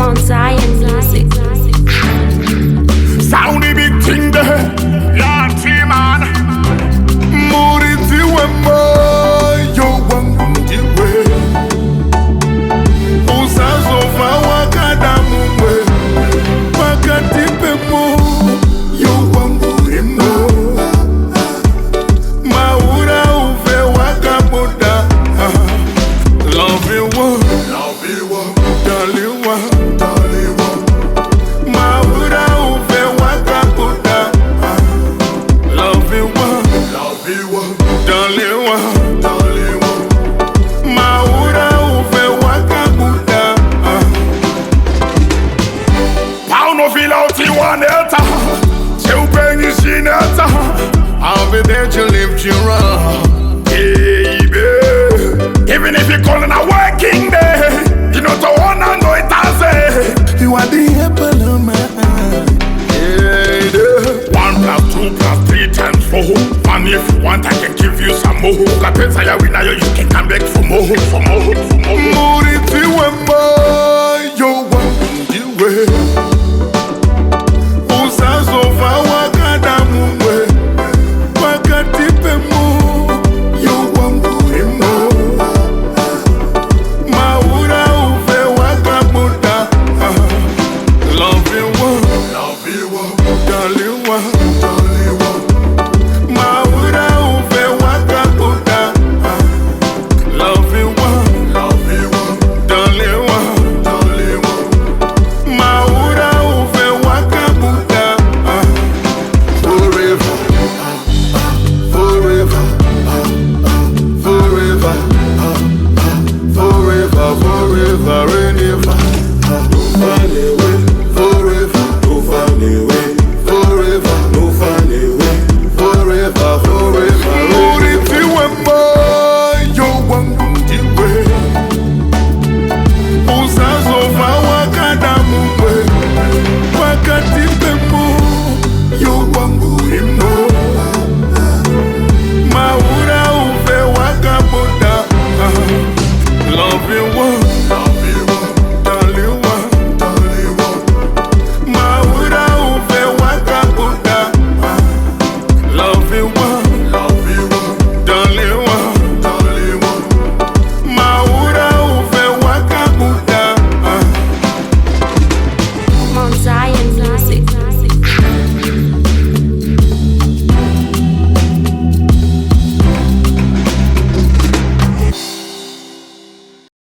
on Zion Music. Sound the big thing there, yeah, man. Muri tiwe mo, yo wangu tiwe. Usazo fa wakada mumwe, wakatipe mo, yo wangu rimo. Maura uve wakabuda, love you one, darling one. Maura uve wakabuda, love you one, darling one. Maura uve wakabuda. Pauno filauti waneta, cheupengi shineta. I'll be there to lift you up, baby. Even if you're calling a working day, you know the one I know it as it. You are the apple of my eye. Yeah. 1 + 2 + 3 × 4. And if you want, I can give you some more. Kapesa ya winner, you can come back for more, for more, for more.